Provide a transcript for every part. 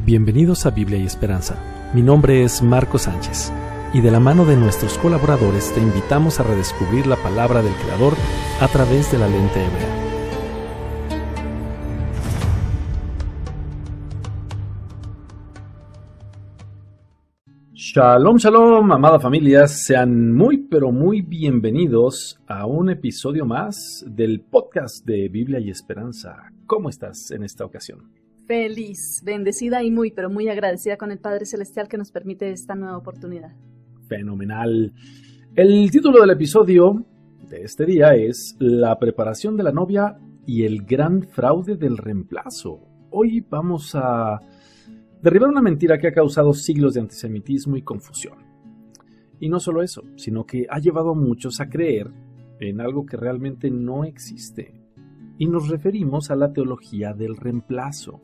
Bienvenidos a Biblia y Esperanza. Mi nombre es Marco Sánchez y de la mano de nuestros colaboradores te invitamos a redescubrir la palabra del Creador a través de la lente hebrea. Shalom, shalom, amada familia, sean muy pero muy bienvenidos a un episodio más del podcast de Biblia y Esperanza. ¿Cómo estás en esta ocasión? Feliz, bendecida y muy pero muy agradecida con el Padre Celestial que nos permite esta nueva oportunidad. Fenomenal. El título del episodio de este día es La preparación de la novia y el gran fraude del reemplazo. Hoy vamos a derribar una mentira que ha causado siglos de antisemitismo y confusión. Y no solo eso, sino que ha llevado a muchos a creer en algo que realmente no existe. Y nos referimos a la teología del reemplazo.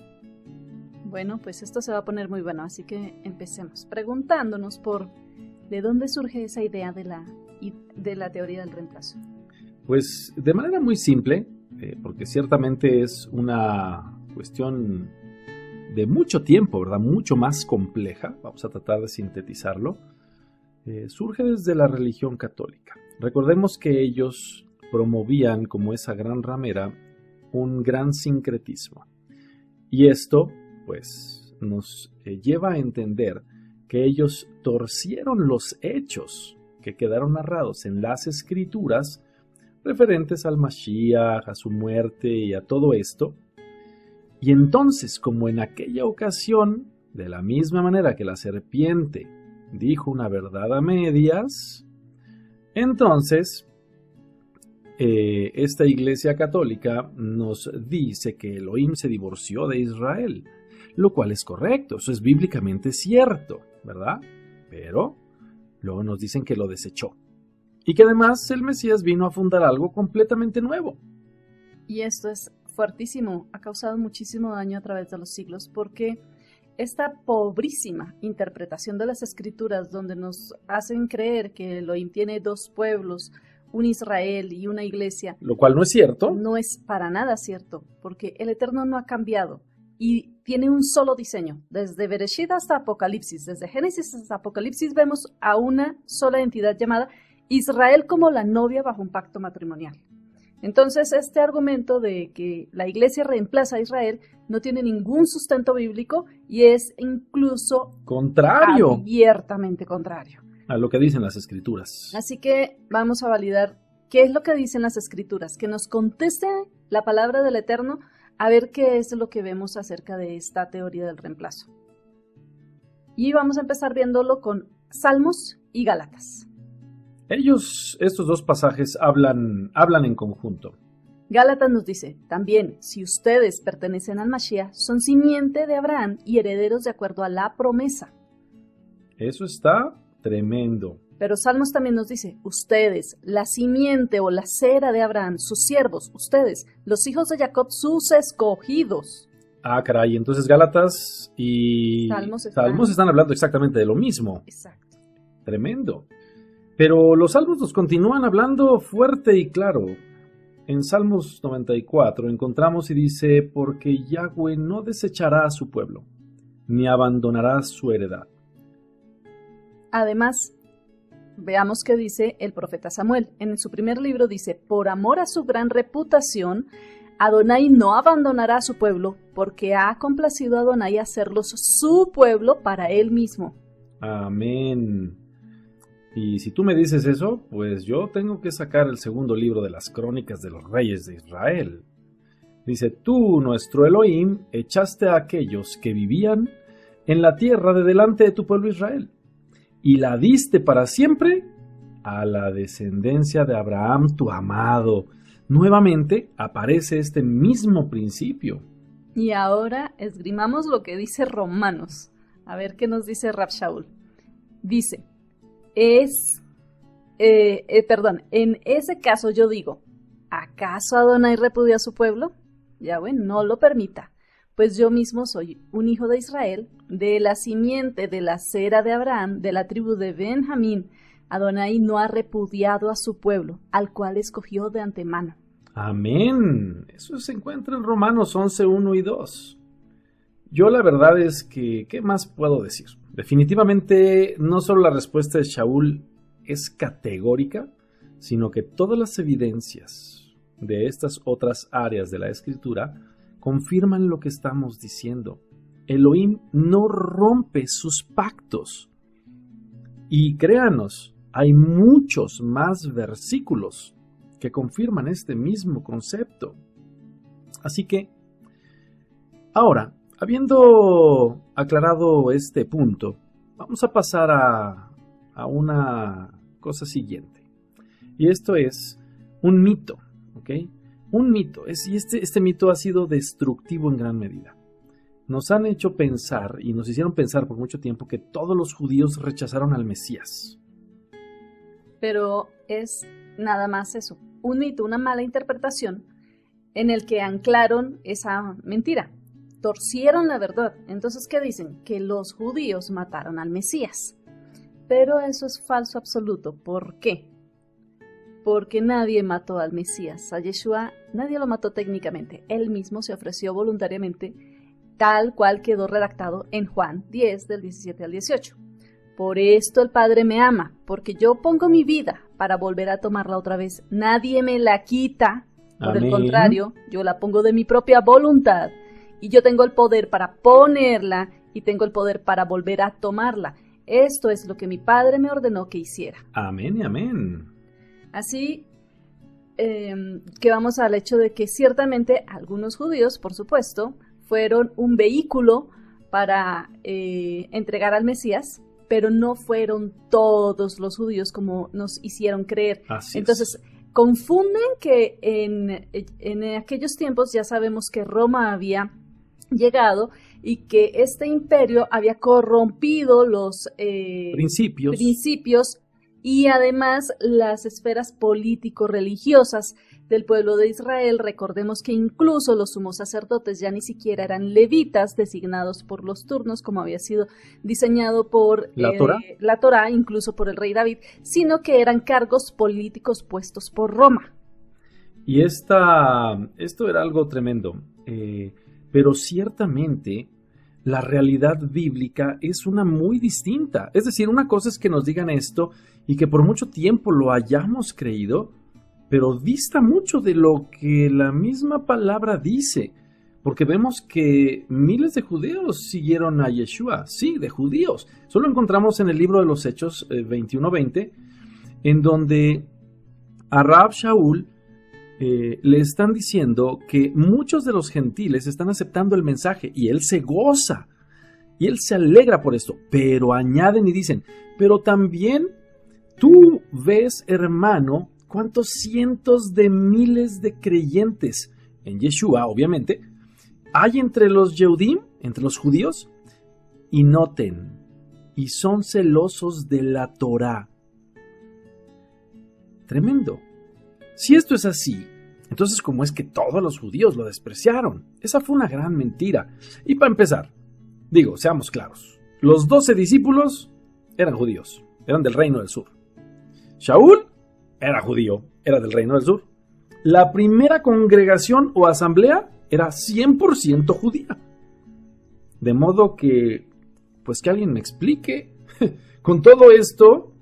Bueno, pues esto se va a poner muy bueno, así que empecemos preguntándonos por ¿de dónde surge esa idea de la teoría del reemplazo? Pues de manera muy simple, porque ciertamente es una cuestión de mucho tiempo, ¿verdad? Mucho más compleja, vamos a tratar de sintetizarlo, surge desde la religión católica. Recordemos que ellos promovían como esa gran ramera un gran sincretismo. Y esto, pues, nos lleva a entender que ellos torcieron los hechos que quedaron narrados en las Escrituras referentes al Mashiach, a su muerte y a todo esto. Y entonces, como en aquella ocasión, de la misma manera que la serpiente dijo una verdad a medias, entonces esta iglesia católica nos dice que Elohim se divorció de Israel, lo cual es correcto, eso es bíblicamente cierto, ¿verdad? Pero luego nos dicen que lo desechó y que además el Mesías vino a fundar algo completamente nuevo. Y esto es fuertísimo, ha causado muchísimo daño a través de los siglos, porque esta pobrísima interpretación de las Escrituras, donde nos hacen creer que Elohim tiene dos pueblos, un Israel y una iglesia, lo cual no es cierto. No es para nada cierto, porque el Eterno no ha cambiado y tiene un solo diseño. Desde Bereshit hasta Apocalipsis, desde Génesis hasta Apocalipsis, vemos a una sola entidad llamada Israel como la novia bajo un pacto matrimonial. Entonces, este argumento de que la iglesia reemplaza a Israel no tiene ningún sustento bíblico y es incluso contrario, abiertamente contrario a lo que dicen las Escrituras. Así que vamos a validar qué es lo que dicen las Escrituras, que nos conteste la palabra del Eterno, a ver qué es lo que vemos acerca de esta teoría del reemplazo. Y vamos a empezar viéndolo con Salmos y Gálatas. Estos dos pasajes hablan en conjunto. Gálatas nos dice, también, si ustedes pertenecen al Mashiach, son simiente de Abraham y herederos de acuerdo a la promesa. Eso está tremendo. Pero Salmos también nos dice, ustedes, la simiente o la cera de Abraham, sus siervos, ustedes, los hijos de Jacob, sus escogidos. Ah, caray, entonces Gálatas y Salmos están hablando exactamente de lo mismo. Exacto. Tremendo. Pero los Salmos nos continúan hablando fuerte y claro. En Salmos 94 encontramos y dice, porque Yahweh no desechará a su pueblo, ni abandonará su heredad. Además, veamos qué dice el profeta Samuel. En su primer libro dice, por amor a su gran reputación, Adonai no abandonará a su pueblo, porque ha complacido a Adonai hacerlos su pueblo para él mismo. Amén. Y si tú me dices eso, pues yo tengo que sacar el segundo libro de las crónicas de los reyes de Israel. Dice, tú, nuestro Elohim, echaste a aquellos que vivían en la tierra de delante de tu pueblo Israel, y la diste para siempre a la descendencia de Abraham, tu amado. Nuevamente aparece este mismo principio. Y ahora esgrimamos lo que dice Romanos. A ver qué nos dice Rab Shaul. Dice, en ese caso yo digo, ¿acaso Adonai repudia a su pueblo? Yahweh no lo permita, pues yo mismo soy un hijo de Israel, de la simiente de la cera de Abraham, de la tribu de Benjamín. Adonai no ha repudiado a su pueblo, al cual escogió de antemano. Amén. Eso se encuentra en Romanos 11, 1 y 2. Yo la verdad es que, ¿qué más puedo decir? Definitivamente, no solo la respuesta de Shaul es categórica, sino que todas las evidencias de estas otras áreas de la Escritura confirman lo que estamos diciendo. Elohim no rompe sus pactos. Y créanos, hay muchos más versículos que confirman este mismo concepto. Así que, ahora, habiendo aclarado este punto, vamos a pasar a una cosa siguiente. Y esto es un mito, ¿ok? Un mito. Y este mito ha sido destructivo en gran medida. Nos han hecho pensar, y nos hicieron pensar por mucho tiempo, que todos los judíos rechazaron al Mesías. Pero es nada más eso, un mito, una mala interpretación en el que anclaron esa mentira, torcieron la verdad. Entonces, ¿qué dicen? Que los judíos mataron al Mesías. Pero eso es falso absoluto. ¿Por qué? Porque nadie mató al Mesías. A Yeshua nadie lo mató técnicamente. Él mismo se ofreció voluntariamente, tal cual quedó redactado en Juan 10, del 17 al 18. Por esto el Padre me ama, porque yo pongo mi vida para volver a tomarla otra vez. Nadie me la quita. Por Amén. el contrario, yo la pongo de mi propia voluntad. Y yo tengo el poder para ponerla y tengo el poder para volver a tomarla. Esto es lo que mi Padre me ordenó que hiciera. Amén y amén. Así que vamos al hecho de que ciertamente algunos judíos, por supuesto, fueron un vehículo para entregar al Mesías, pero no fueron todos los judíos como nos hicieron creer. Así Entonces, confunden que en aquellos tiempos ya sabemos que Roma había llegado y que este imperio había corrompido los principios y además las esferas político-religiosas del pueblo de Israel. Recordemos que incluso los sumos sacerdotes ya ni siquiera eran levitas designados por los turnos, como había sido diseñado por la Torá, incluso por el rey David, sino que eran cargos políticos puestos por Roma. Y esto era algo tremendo, pero ciertamente la realidad bíblica es una muy distinta. Es decir, una cosa es que nos digan esto y que por mucho tiempo lo hayamos creído, pero dista mucho de lo que la misma palabra dice, porque vemos que miles de judíos siguieron a Yeshua, sí, de judíos. Solo encontramos en el libro de los Hechos 21:20, en donde a Rab Shaul le están diciendo que muchos de los gentiles están aceptando el mensaje y él se goza y él se alegra por esto, pero añaden y dicen, pero también tú ves, hermano, cuántos cientos de miles de creyentes en Yeshua, obviamente, hay entre los Yehudim, entre los judíos, y noten, y son celosos de la Torá. Tremendo. Si esto es así, entonces ¿cómo es que todos los judíos lo despreciaron? Esa fue una gran mentira. Y para empezar, seamos claros, los 12 discípulos eran judíos, eran del reino del sur. Shaul era judío, era del reino del sur. La primera congregación o asamblea era 100% judía. De modo que, pues que alguien me explique, con todo esto,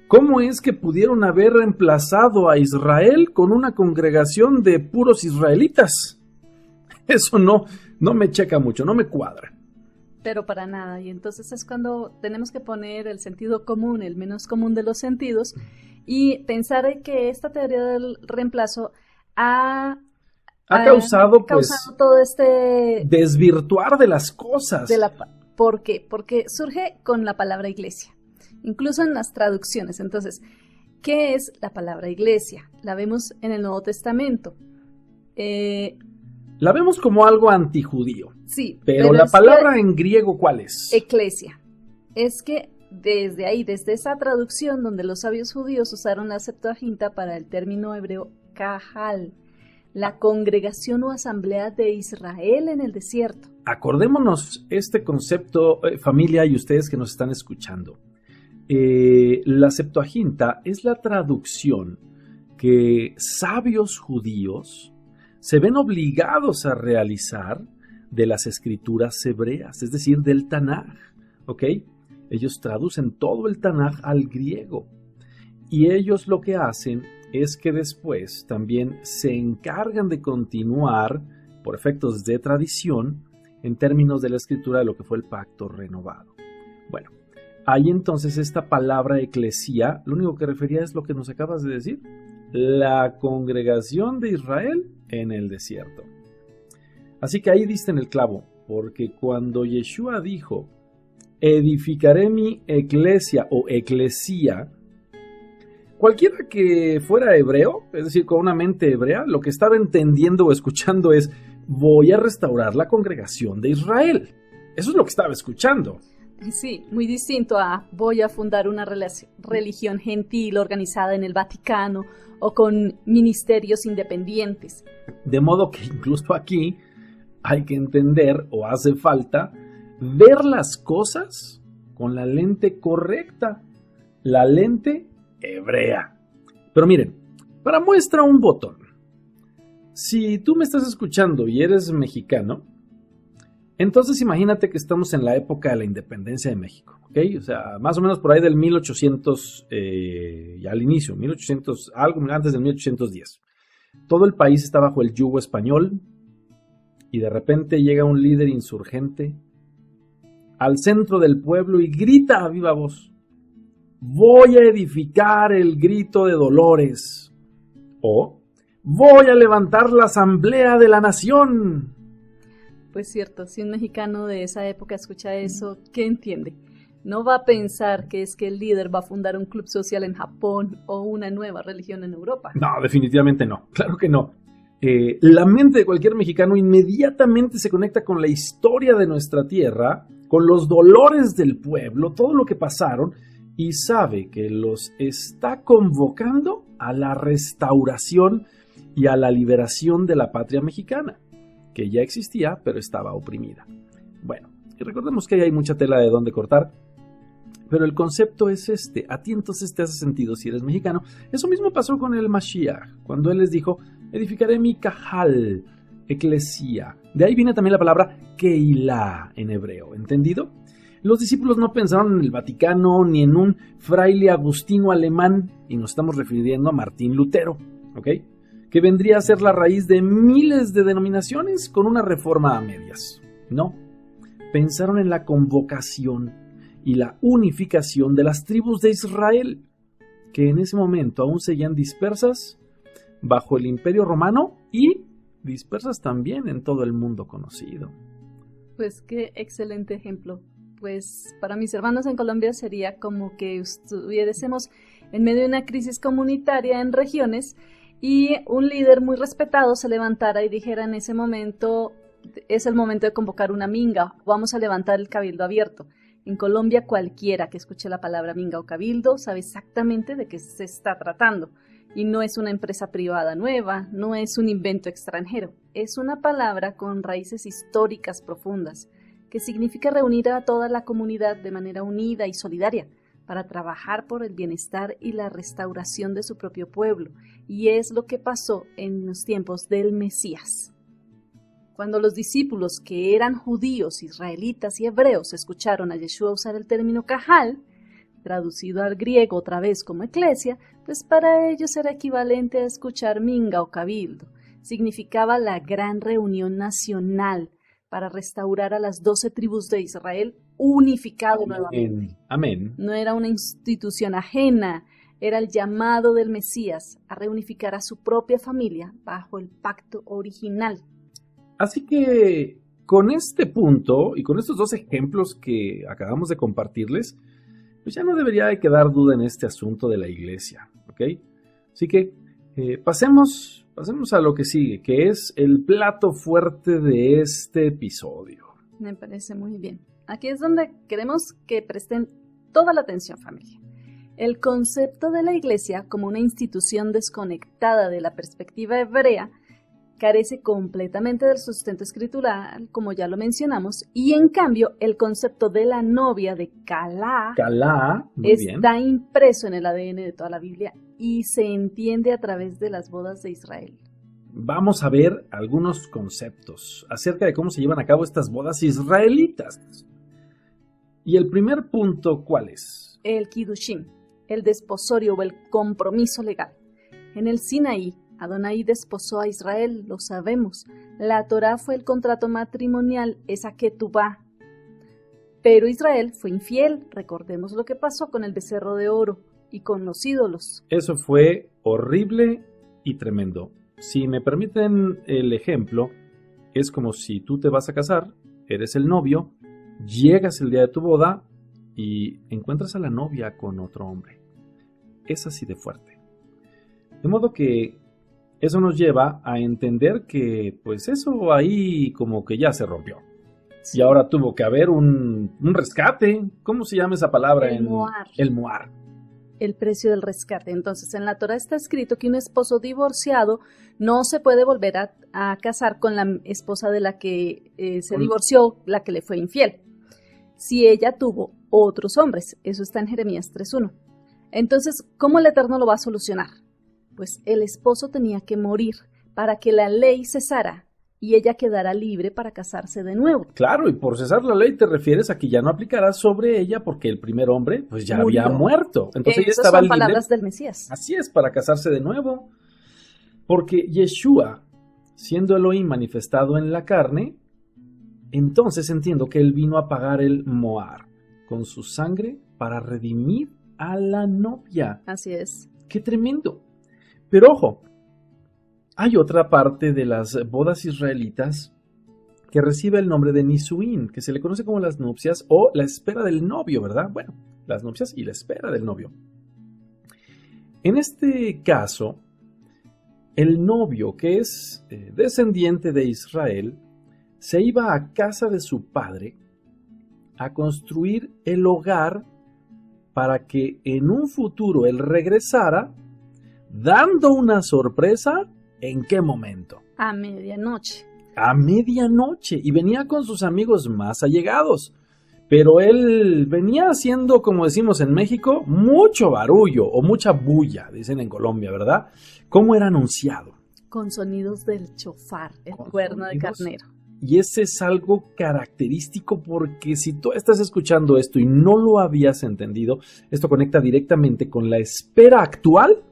¿cómo es que pudieron haber reemplazado a Israel con una congregación de puros israelitas? Eso no me checa mucho, no me cuadra. Pero para nada, y entonces es cuando tenemos que poner el sentido común, el menos común de los sentidos, y pensar que esta teoría del reemplazo ha causado todo este desvirtuar de las cosas. ¿Por qué? Porque surge con la palabra iglesia, incluso en las traducciones. Entonces, ¿qué es la palabra iglesia? La vemos en el Nuevo Testamento. La vemos como algo antijudío. Sí. Pero la palabra en griego, ¿cuál es? Eclesia. Es que desde esa traducción donde los sabios judíos usaron la Septuaginta para el término hebreo Kahal, la congregación o asamblea de Israel en el desierto. Acordémonos este concepto, familia, y ustedes que nos están escuchando. La Septuaginta es la traducción que sabios judíos se ven obligados a realizar de las escrituras hebreas, es decir, del Tanaj, ¿ok? Ellos traducen todo el Tanaj al griego y ellos lo que hacen es que después también se encargan de continuar, por efectos de tradición, en términos de la escritura de lo que fue el pacto renovado. Bueno, hay entonces esta palabra eclesía, lo único que refería es lo que nos acabas de decir, la congregación de Israel en el desierto. Así que ahí diste en el clavo, porque cuando Yeshua dijo, edificaré mi eclesia o eclesía, cualquiera que fuera hebreo, es decir, con una mente hebrea, lo que estaba entendiendo o escuchando es, voy a restaurar la congregación de Israel. Eso es lo que estaba escuchando. Sí, muy distinto a voy a fundar una religión gentil organizada en el Vaticano o con ministerios independientes. De modo que incluso aquí hay que entender o hace falta ver las cosas con la lente correcta, la lente hebrea. Pero miren, para muestra un botón. Si tú me estás escuchando y eres mexicano, entonces imagínate que estamos en la época de la independencia de México, ¿ok? O sea, más o menos por ahí del 1800, ya al inicio, 1800, algo antes del 1810. Todo el país está bajo el yugo español y de repente llega un líder insurgente al centro del pueblo y grita a viva voz, voy a edificar el grito de Dolores, o voy a levantar la asamblea de la nación. Pues cierto, si un mexicano de esa época escucha eso, ¿qué entiende? No va a pensar que es que el líder va a fundar un club social en Japón o una nueva religión en Europa. No, definitivamente no, claro que no. La mente de cualquier mexicano inmediatamente se conecta con la historia de nuestra tierra, con los dolores del pueblo, todo lo que pasaron, y sabe que los está convocando a la restauración y a la liberación de la patria mexicana, que ya existía, pero estaba oprimida. Bueno, y recordemos que ahí hay mucha tela de dónde cortar, pero el concepto es este. A ti entonces te hace sentido si eres mexicano. Eso mismo pasó con el Mashiach, cuando él les dijo, edificaré mi cajal, eclesía. De ahí viene también la palabra Keilah en hebreo, ¿entendido? Los discípulos no pensaron en el Vaticano ni en un fraile agustino alemán, y nos estamos refiriendo a Martín Lutero, ¿ok? Que vendría a ser la raíz de miles de denominaciones con una reforma a medias. No, pensaron en la convocación y la unificación de las tribus de Israel, que en ese momento aún seguían dispersas bajo el Imperio Romano y dispersas también en todo el mundo conocido. Pues qué excelente ejemplo. Pues para mis hermanos en Colombia sería como que estuviésemos en medio de una crisis comunitaria en regiones y un líder muy respetado se levantara y dijera en ese momento, es el momento de convocar una minga, vamos a levantar el cabildo abierto. En Colombia cualquiera que escuche la palabra minga o cabildo sabe exactamente de qué se está tratando. Y no es una empresa privada nueva, no es un invento extranjero, es una palabra con raíces históricas profundas, que significa reunir a toda la comunidad de manera unida y solidaria para trabajar por el bienestar y la restauración de su propio pueblo, y es lo que pasó en los tiempos del Mesías. Cuando los discípulos, que eran judíos, israelitas y hebreos, escucharon a Yeshua usar el término cajal, traducido al griego otra vez como eclesia, pues para ellos era equivalente a escuchar minga o cabildo. Significaba la gran reunión nacional para restaurar a las 12 tribus de Israel unificado nuevamente. Amén. No era una institución ajena, era el llamado del Mesías a reunificar a su propia familia bajo el pacto original. Así que con este punto y con estos dos ejemplos que acabamos de compartirles, pues ya no debería de quedar duda en este asunto de la iglesia, ¿ok? Así que pasemos a lo que sigue, que es el plato fuerte de este episodio. Me parece muy bien. Aquí es donde queremos que presten toda la atención, familia. El concepto de la iglesia como una institución desconectada de la perspectiva hebrea carece completamente del sustento escritural, como ya lo mencionamos, y en cambio el concepto de la novia de Calá está impreso en el ADN de toda la Biblia y se entiende a través de las bodas de Israel. vamos a ver algunos conceptos acerca de cómo se llevan a cabo estas bodas israelitas. Y el primer punto, ¿cuál es? El Kiddushin, el desposorio o el compromiso legal. En el Sinaí, Adonai desposó a Israel, lo sabemos. La Torá fue el contrato matrimonial, esa ketubá. Pero Israel fue infiel, recordemos lo que pasó con el becerro de oro y con los ídolos. Eso fue horrible y tremendo. Si me permiten el ejemplo, es como si tú te vas a casar, eres el novio, llegas el día de tu boda y encuentras a la novia con otro hombre. Es así de fuerte. De modo que eso nos lleva a entender que pues eso ahí como que ya se rompió. Y ahora tuvo que haber un rescate. ¿Cómo se llama esa palabra? El moar. El moar. El precio del rescate. Entonces, en la Torá está escrito que un esposo divorciado no se puede volver a casar con la esposa de la que se divorció, la que le fue infiel, si ella tuvo otros hombres. Eso está en Jeremías 3:1. Entonces, ¿cómo el Eterno lo va a solucionar? Pues el esposo tenía que morir para que la ley cesara y ella quedara libre para casarse de nuevo. Claro, y por cesar la ley te refieres a que ya no aplicará sobre ella porque el primer hombre pues ya Murió. había muerto. Entonces ella Esas estaba son libre. palabras del Mesías. Así es, para casarse de nuevo. Porque Yeshua, siendo Elohim manifestado en la carne, entonces entiendo que él vino a pagar el moar con su sangre para redimir a la novia. Así es. ¡Qué tremendo! Pero ojo, hay otra parte de las bodas israelitas que recibe el nombre de Nisuín, que se le conoce como las nupcias o la espera del novio, ¿verdad? Bueno, las nupcias y la espera del novio. En este caso, el novio, que es descendiente de Israel, se iba a casa de su padre a construir el hogar para que en un futuro él regresara dando una sorpresa. ¿En qué momento? A medianoche. A medianoche. Y venía con sus amigos más allegados. Pero él venía haciendo, como decimos en México, mucho barullo o mucha bulla, dicen en Colombia, ¿verdad? ¿Cómo era anunciado? Con sonidos del chofar, el cuerno de carnero. Y ese es algo característico porque si tú estás escuchando esto y no lo habías entendido, esto conecta directamente con la espera actual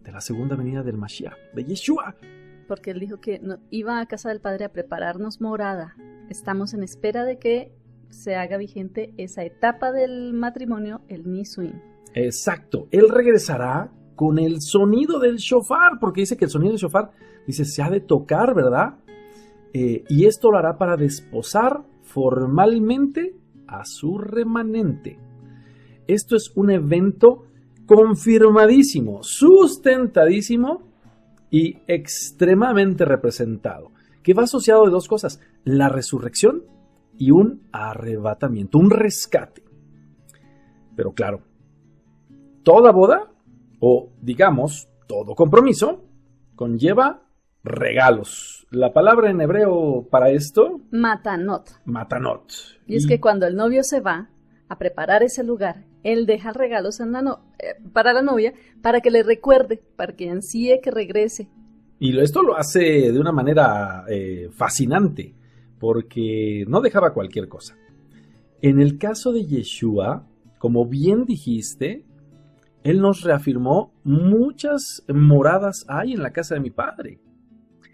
de la segunda venida del Mashiach, de Yeshua. Porque él dijo que iba a casa del Padre a prepararnos morada. Estamos en espera de que se haga vigente esa etapa del matrimonio, el Nisuín. Exacto. Él regresará con el sonido del shofar, porque dice que el sonido del shofar, dice, se ha de tocar, ¿verdad? Y esto lo hará para desposar formalmente a su remanente. Esto es un evento confirmadísimo, sustentadísimo y extremadamente representado, que va asociado de dos cosas, la resurrección y un arrebatamiento, un rescate. Pero claro, toda boda, o digamos, todo compromiso, conlleva regalos. La palabra en hebreo para esto, Matanot. matanot. Y es que cuando el novio se va a preparar ese lugar, él deja regalos para la novia, para que le recuerde, para que ansíe que regrese. Y esto lo hace de una manera fascinante, porque no dejaba cualquier cosa. En el caso de Yeshua, como bien dijiste, él nos reafirmó, muchas moradas hay en la casa de mi padre.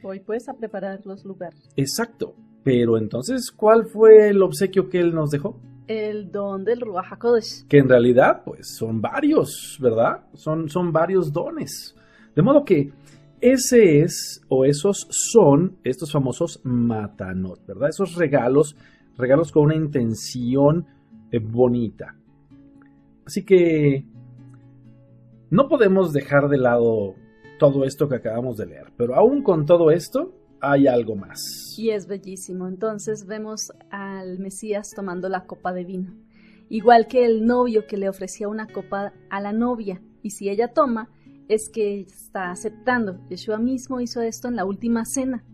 Hoy puedes a preparar los lugares. Exacto. Pero entonces, ¿cuál fue el obsequio que él nos dejó? El don del Ruach HaKodesh. Que en realidad, pues, son varios, ¿verdad? Son varios dones. De modo que ese es, o esos son, estos famosos matanot, ¿verdad? Esos regalos con una intención bonita. Así que no podemos dejar de lado todo esto que acabamos de leer, pero aún con todo esto hay algo más. Y es bellísimo. Entonces vemos al Mesías tomando la copa de vino, igual que el novio que le ofrecía una copa a la novia, y si ella toma, es que está aceptando. Yeshua mismo hizo esto en la última cena.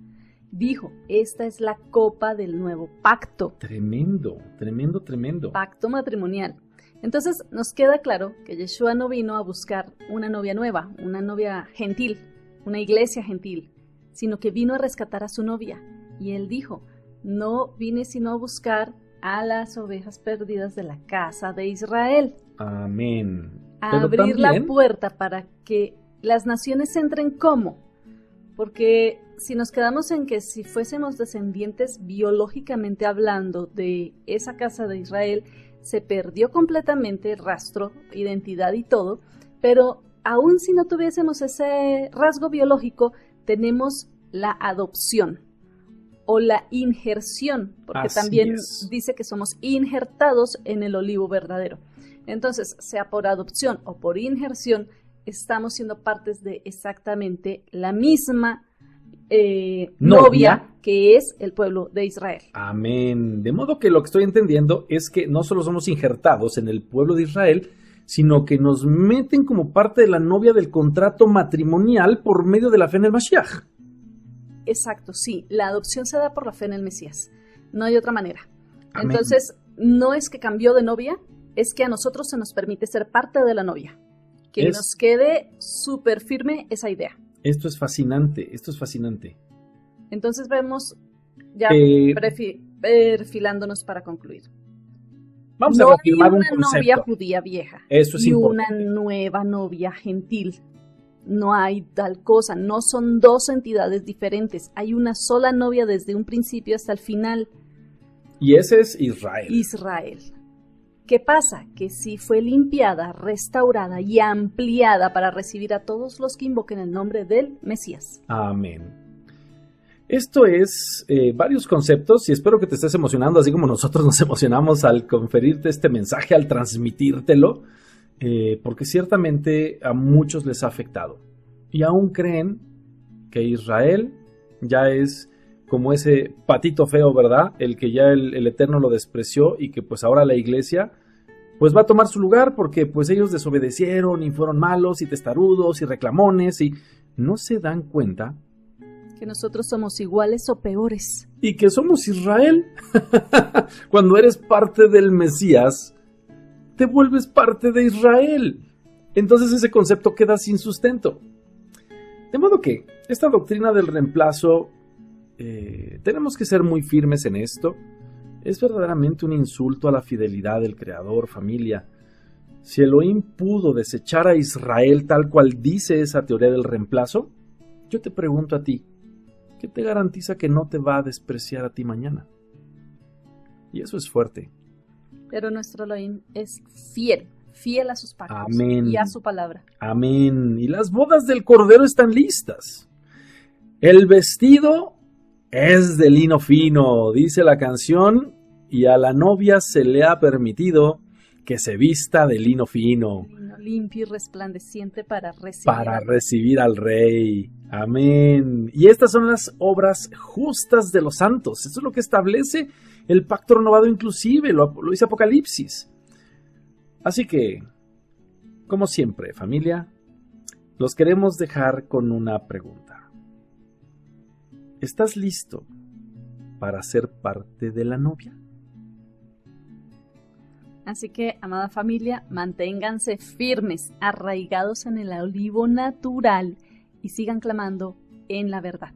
Dijo, esta es la copa del nuevo pacto. Tremendo, tremendo, tremendo. Pacto matrimonial. Entonces nos queda claro que Yeshua no vino a buscar una novia nueva, una novia gentil, una iglesia gentil. sino que vino a rescatar a su novia. Y él dijo, no vine sino a buscar a las ovejas perdidas de la casa de Israel. Amén. A abrir la puerta para que las naciones entren. ¿Cómo? Porque si nos quedamos en que si fuésemos descendientes biológicamente hablando de esa casa de Israel, se perdió completamente rastro, identidad y todo, pero aún si no tuviésemos ese rasgo biológico, tenemos la adopción o la injerción, porque también dice que somos injertados en el olivo verdadero. Entonces, sea por adopción o por injerción, estamos siendo partes de exactamente la misma novia que es el pueblo de Israel. Amén. De modo que lo que estoy entendiendo es que no solo somos injertados en el pueblo de Israel, sino que nos meten como parte de la novia del contrato matrimonial por medio de la fe en el Mashiach. Exacto, sí. La adopción se da por la fe en el Mesías. No hay otra manera. Amén. Entonces, no es que cambió de novia, es que a nosotros se nos permite ser parte de la novia. Que nos quede súper firme esa idea. Esto es fascinante, esto es fascinante. Entonces vemos, ya perfilándonos para concluir. Vamos a confirmar un concepto. No hay una novia judía vieja Eso es y importante. una nueva novia gentil. No hay tal cosa, no son dos entidades diferentes. Hay una sola novia desde un principio hasta el final. Y ese es Israel. Israel. ¿Qué pasa? Que sí fue limpiada, restaurada y ampliada para recibir a todos los que invoquen el nombre del Mesías. Amén. Esto es varios conceptos y espero que te estés emocionando, así como nosotros nos emocionamos al conferirte este mensaje, al transmitírtelo, porque ciertamente a muchos les ha afectado. Y aún creen que Israel ya es como ese patito feo, ¿verdad? El que ya el Eterno lo despreció y que pues ahora la iglesia pues va a tomar su lugar porque pues ellos desobedecieron y fueron malos y testarudos y reclamones y no se dan cuenta que nosotros somos iguales o peores. Y que somos Israel. Cuando eres parte del Mesías, te vuelves parte de Israel. Entonces ese concepto queda sin sustento. De modo que esta doctrina del reemplazo, tenemos que ser muy firmes en esto. Es verdaderamente un insulto a la fidelidad del Creador, familia. Si Elohim pudo desechar a Israel tal cual dice esa teoría del reemplazo, yo te pregunto a ti, ¿qué te garantiza que no te va a despreciar a ti mañana? Y eso es fuerte. Pero nuestro Elohim es fiel a sus pactos. Amén. Y a su palabra. Amén. Y las bodas del Cordero están listas. El vestido es de lino fino, dice la canción, y a la novia se le ha permitido que se vista de lino fino. Lino limpio y resplandeciente para recibir al Rey. Amén. Y estas son las obras justas de los santos. Eso es lo que establece el pacto renovado inclusive, lo dice Apocalipsis. Así que, como siempre, familia, los queremos dejar con una pregunta. ¿Estás listo para ser parte de la novia? Así que, amada familia, manténganse firmes, arraigados en el olivo natural y sigan clamando en la verdad.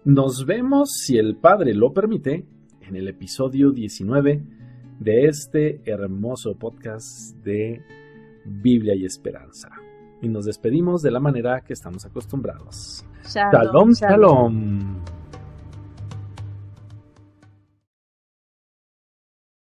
Nos vemos, si el Padre lo permite, en el episodio 19 de este hermoso podcast de Biblia y Esperanza. Y nos despedimos de la manera que estamos acostumbrados. Shalom, Shalom.